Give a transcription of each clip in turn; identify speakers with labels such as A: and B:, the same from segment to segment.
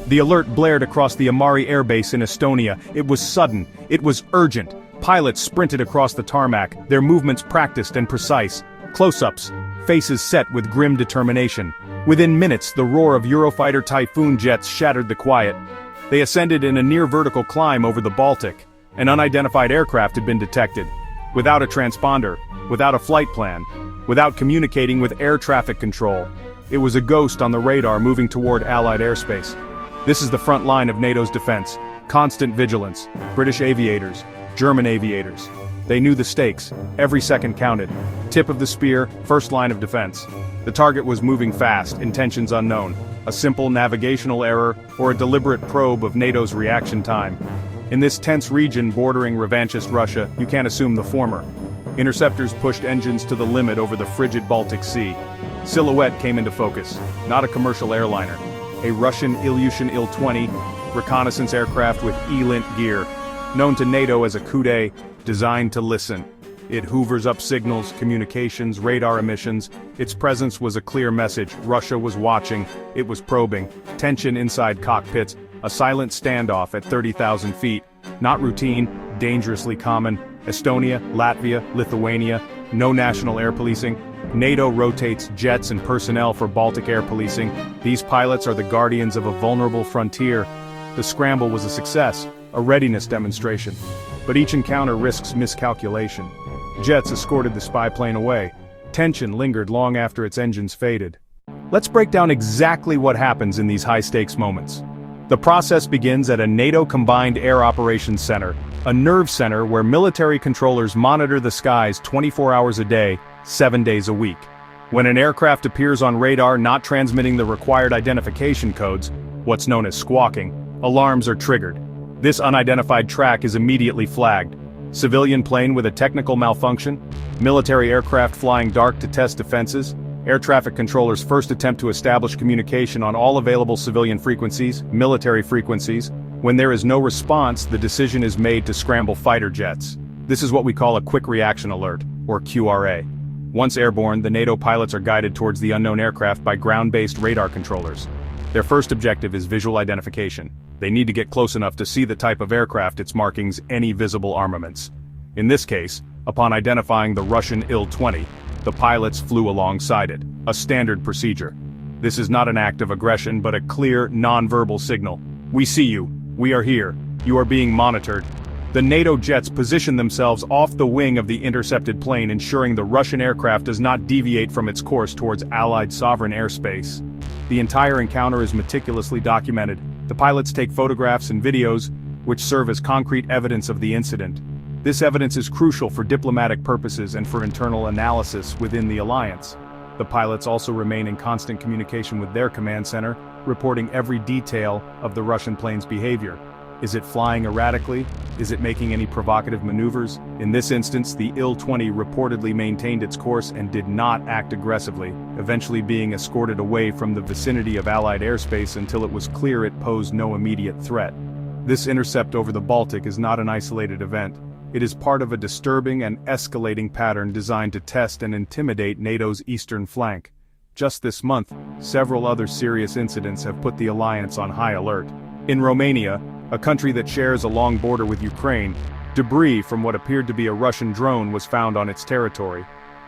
A: The alert blared across the Amari airbase in Estonia. It was sudden. It was urgent. Pilots sprinted across the tarmac, their movements practiced and precise. Close-ups, faces set with grim determination. Within minutes, the roar of Eurofighter Typhoon jets shattered the quiet. They ascended in a near-vertical climb over the Baltic. An unidentified aircraft had been detected. Without a transponder, without a flight plan, without communicating with air traffic control. It was a ghost on the radar moving toward Allied airspace. This is the front line of NATO's defense. Constant vigilance. British aviators. German aviators. They knew the stakes. Every second counted. Tip of the spear, first line of defense. The target was moving fast, intentions unknown. A simple navigational error, or a deliberate probe of NATO's reaction time. In this tense region bordering revanchist Russia, you can't assume the former. Interceptors pushed engines to the limit over the frigid Baltic Sea. Silhouette came into focus, not a commercial airliner. A Russian Ilyushin Il-20, reconnaissance aircraft with E-lint gear. Known to NATO as a coup, designed to listen. It hoovers up signals, communications, radar emissions. Its presence was a clear message. Russia was watching. It was probing. Tension inside cockpits. A silent standoff at 30,000 feet. Not routine, dangerously common. Estonia, Latvia, Lithuania. No national air policing. NATO rotates jets and personnel for Baltic air policing. These pilots are the guardians of a vulnerable frontier. The scramble was a success, a readiness demonstration. But each encounter risks miscalculation. Jets escorted the spy plane away. Tension lingered long after its engines faded. Let's break down exactly what happens in these high-stakes moments. The process begins at a NATO Combined Air Operations Center, a nerve center where military controllers monitor the skies 24 hours a day, 7 days a week. When an aircraft appears on radar not transmitting the required identification codes, what's known as squawking, alarms are triggered. This unidentified track is immediately flagged. Civilian plane with a technical malfunction, military aircraft flying dark to test defenses, air traffic controllers first attempt to establish communication on all available civilian frequencies, military frequencies. When there is no response, the decision is made to scramble fighter jets. This is what we call a quick reaction alert, or QRA. Once airborne, the NATO pilots are guided towards the unknown aircraft by ground-based radar controllers. Their first objective is visual identification. They need to get close enough to see the type of aircraft, its markings, any visible armaments. In this case, upon identifying the Russian Il-20, the pilots flew alongside it, a standard procedure. This is not an act of aggression but a clear, non-verbal signal. We see you. We are here. You are being monitored. The NATO jets position themselves off the wing of the intercepted plane, ensuring the Russian aircraft does not deviate from its course towards Allied sovereign airspace. The entire encounter is meticulously documented. The pilots take photographs and videos, which serve as concrete evidence of the incident. This evidence is crucial for diplomatic purposes and for internal analysis within the alliance. The pilots also remain in constant communication with their command center, reporting every detail of the Russian plane's behavior. Is it flying erratically? Is it making any provocative maneuvers? In this instance, the Il-20 reportedly maintained its course and did not act aggressively, eventually being escorted away from the vicinity of Allied airspace until it was clear it posed no immediate threat. This intercept over the Baltic is not an isolated event. It is part of a disturbing and escalating pattern designed to test and intimidate NATO's eastern flank. Just this month, several other serious incidents have put the alliance on high alert. In Romania, a country that shares a long border with Ukraine, debris from what appeared to be a Russian drone was found on its territory.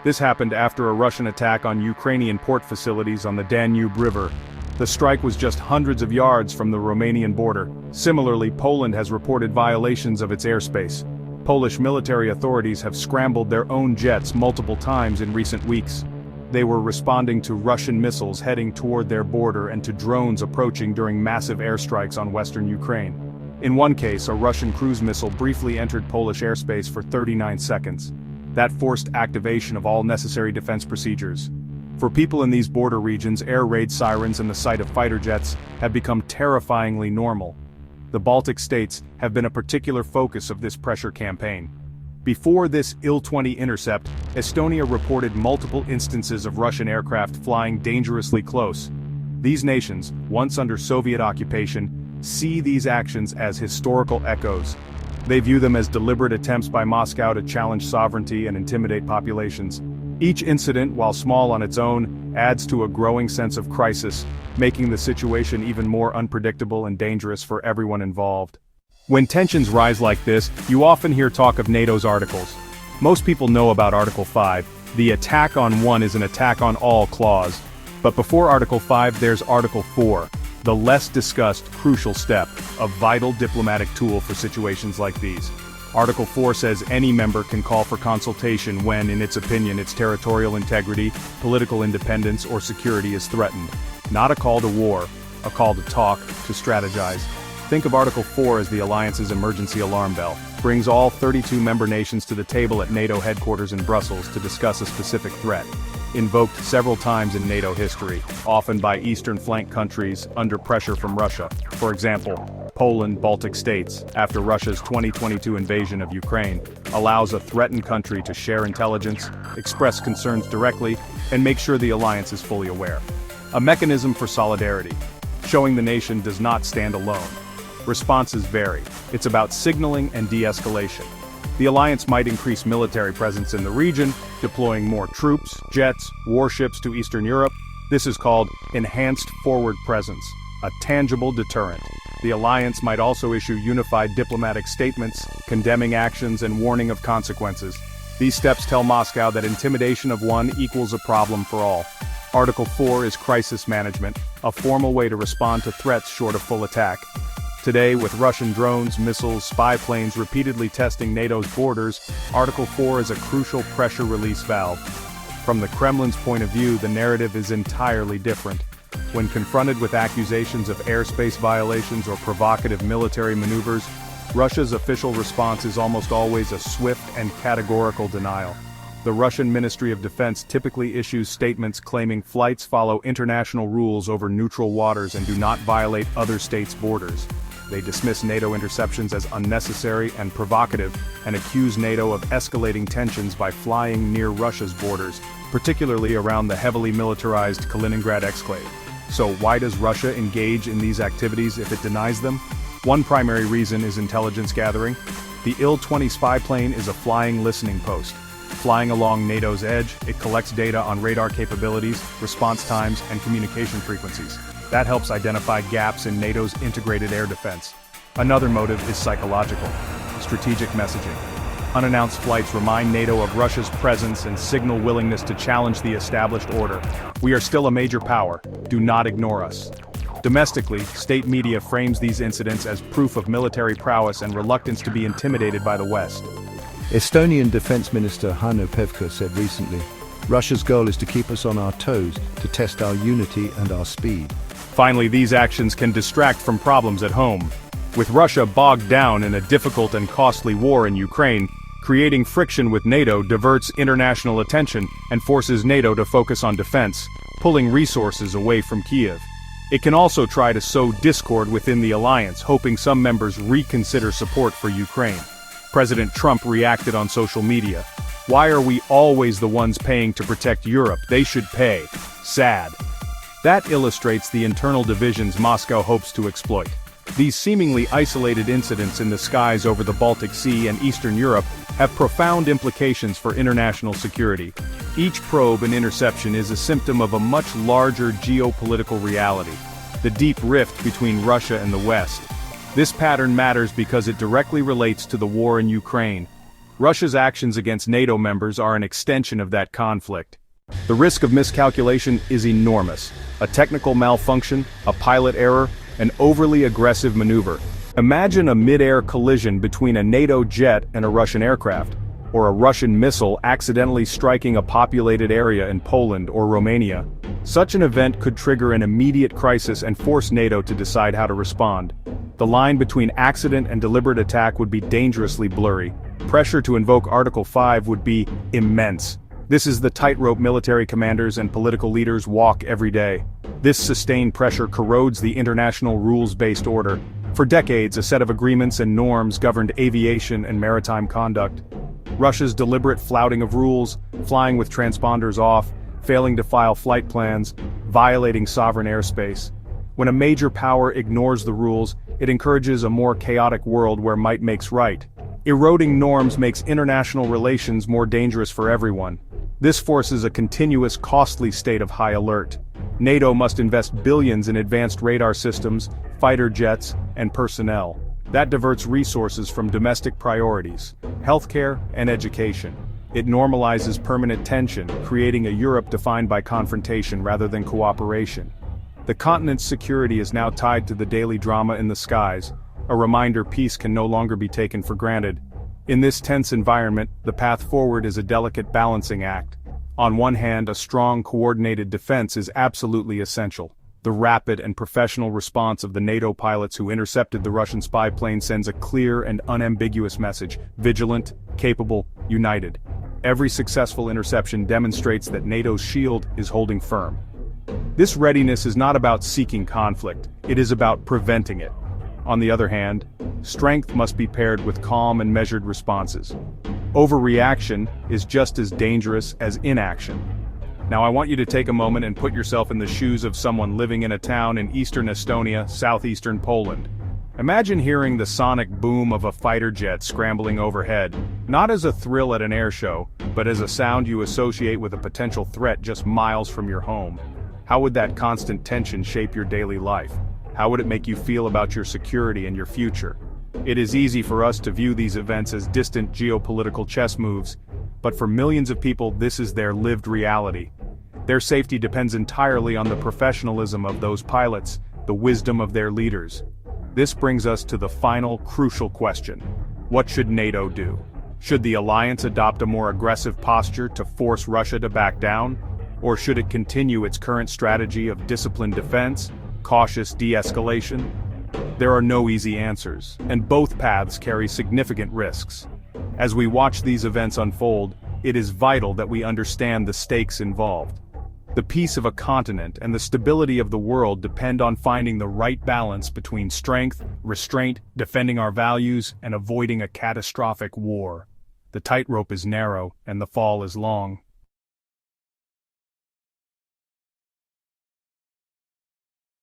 A: This happened after a Russian attack on Ukrainian port facilities on the Danube River. The strike was just hundreds of yards from the Romanian border. Similarly, Poland has reported violations of its airspace. Polish military authorities have scrambled their own jets multiple times in recent weeks. They were responding to Russian missiles heading toward their border and to drones approaching during massive airstrikes on western Ukraine. In one case, a Russian cruise missile briefly entered Polish airspace for 39 seconds. That forced activation of all necessary defense procedures. For people in these border regions, air raid sirens and the sight of fighter jets have become terrifyingly normal. The Baltic states have been a particular focus of this pressure campaign. Before this Il-20 intercept, Estonia reported multiple instances of Russian aircraft flying dangerously close. These nations, once under Soviet occupation, see these actions as historical echoes. They view them as deliberate attempts by Moscow to challenge sovereignty and intimidate populations. Each incident, while small on its own, adds to a growing sense of crisis. making the situation even more unpredictable and dangerous for everyone involved. When tensions rise like this, you often hear talk of NATO's articles. Most people know about Article 5, the attack on one is an attack on all clause. But before Article 5 there's Article 4, the less discussed crucial step, a vital diplomatic tool for situations like these. Article 4 says any member can call for consultation when, in its opinion, its territorial integrity, political independence, or security is threatened. Not a call to war, a call to talk, to strategize. Think of Article 4 as the alliance's emergency alarm bell. Brings all 32 member nations to the table at NATO headquarters in Brussels to discuss a specific threat. Invoked several times in NATO history, often by eastern flank countries under pressure from Russia. For example, Poland, Baltic states, after Russia's 2022 invasion of Ukraine, allows a threatened country to share intelligence, express concerns directly, and make sure the alliance is fully aware. A mechanism for solidarity, showing the nation does not stand alone. Responses vary. It's about signaling and de-escalation. The alliance might increase military presence in the region, deploying more troops, jets, warships to Eastern Europe. This is called enhanced forward presence, a tangible deterrent. The alliance might also issue unified diplomatic statements, condemning actions and warning of consequences. These steps tell Moscow that intimidation of one equals a problem for all. Article 4 is crisis management, a formal way to respond to threats short of full attack. Today, with Russian drones, missiles, spy planes repeatedly testing NATO's borders, Article 4 is a crucial pressure release valve. From the Kremlin's point of view, the narrative is entirely different. When confronted with accusations of airspace violations or provocative military maneuvers, Russia's official response is almost always a swift and categorical denial. The Russian Ministry of Defense typically issues statements claiming flights follow international rules over neutral waters and do not violate other states' borders. They dismiss NATO interceptions as unnecessary and provocative, and accuse NATO of escalating tensions by flying near Russia's borders, particularly around the heavily militarized Kaliningrad exclave. So why does Russia engage in these activities if it denies them? One primary reason is intelligence gathering. The Il-20 spy plane is a flying listening post. Flying along NATO's edge, it collects data on radar capabilities, response times, and communication frequencies. That helps identify gaps in NATO's integrated air defense. Another motive is psychological, strategic messaging. Unannounced flights remind NATO of Russia's presence and signal willingness to challenge the established order. We are still a major power, do not ignore us. Domestically, state media frames these incidents as proof of military prowess and reluctance to be intimidated by the West.
B: Estonian Defense Minister Hanno Pevkur said recently, Russia's goal is to keep us on our toes, to test our unity and our speed.
A: Finally, these actions can distract from problems at home. With Russia bogged down in a difficult and costly war in Ukraine, creating friction with NATO diverts international attention and forces NATO to focus on defense, pulling resources away from Kiev. It can also try to sow discord within the alliance, hoping some members reconsider support for Ukraine. President Trump reacted on social media. Why are we always the ones paying to protect Europe? They should pay. Sad. That illustrates the internal divisions Moscow hopes to exploit. These seemingly isolated incidents in the skies over the Baltic Sea and Eastern Europe have profound implications for international security. Each probe and interception is a symptom of a much larger geopolitical reality, the deep rift between Russia and the West. This pattern matters because it directly relates to the war in Ukraine. Russia's actions against NATO members are an extension of that conflict. The risk of miscalculation is enormous. A technical malfunction, a pilot error, an overly aggressive maneuver. Imagine a mid-air collision between a NATO jet and a Russian aircraft, or a Russian missile accidentally striking a populated area in Poland or Romania. Such an event could trigger an immediate crisis and force NATO to decide how to respond. The line between accident and deliberate attack would be dangerously blurry. Pressure to invoke Article 5 would be immense. This is the tightrope military commanders and political leaders walk every day. This sustained pressure corrodes the international rules-based order. For decades, a set of agreements and norms governed aviation and maritime conduct. Russia's deliberate flouting of rules, flying with transponders off, failing to file flight plans, violating sovereign airspace. When a major power ignores the rules, it encourages a more chaotic world where might makes right. Eroding norms makes international relations more dangerous for everyone. This forces a continuous, costly state of high alert. NATO must invest billions in advanced radar systems, fighter jets, and personnel. That diverts resources from domestic priorities, healthcare and education. It normalizes permanent tension, creating a Europe defined by confrontation rather than cooperation. The continent's security is now tied to the daily drama in the skies, a reminder peace can no longer be taken for granted. In this tense environment, the path forward is a delicate balancing act. On one hand, a strong, coordinated defense is absolutely essential. The rapid and professional response of the NATO pilots who intercepted the Russian spy plane sends a clear and unambiguous message: vigilant, capable, united. Every successful interception demonstrates that NATO's shield is holding firm. This readiness is not about seeking conflict, it is about preventing it. On the other hand, strength must be paired with calm and measured responses. Overreaction is just as dangerous as inaction. Now I want you to take a moment and put yourself in the shoes of someone living in a town in eastern Estonia, southeastern Poland. Imagine hearing the sonic boom of a fighter jet scrambling overhead, not as a thrill at an air show, but as a sound you associate with a potential threat just miles from your home. How would that constant tension shape your daily life? How would it make you feel about your security and your future? It is easy for us to view these events as distant geopolitical chess moves, but for millions of people this is their lived reality. Their safety depends entirely on the professionalism of those pilots, the wisdom of their leaders. This brings us to the final, crucial question. What should NATO do? Should the alliance adopt a more aggressive posture to force Russia to back down? Or should it continue its current strategy of disciplined defense, cautious de-escalation? There are no easy answers, and both paths carry significant risks. As we watch these events unfold, it is vital that we understand the stakes involved. The peace of a continent and the stability of the world depend on finding the right balance between strength, restraint, defending our values, and avoiding a catastrophic war. The tightrope is narrow, and the fall is long.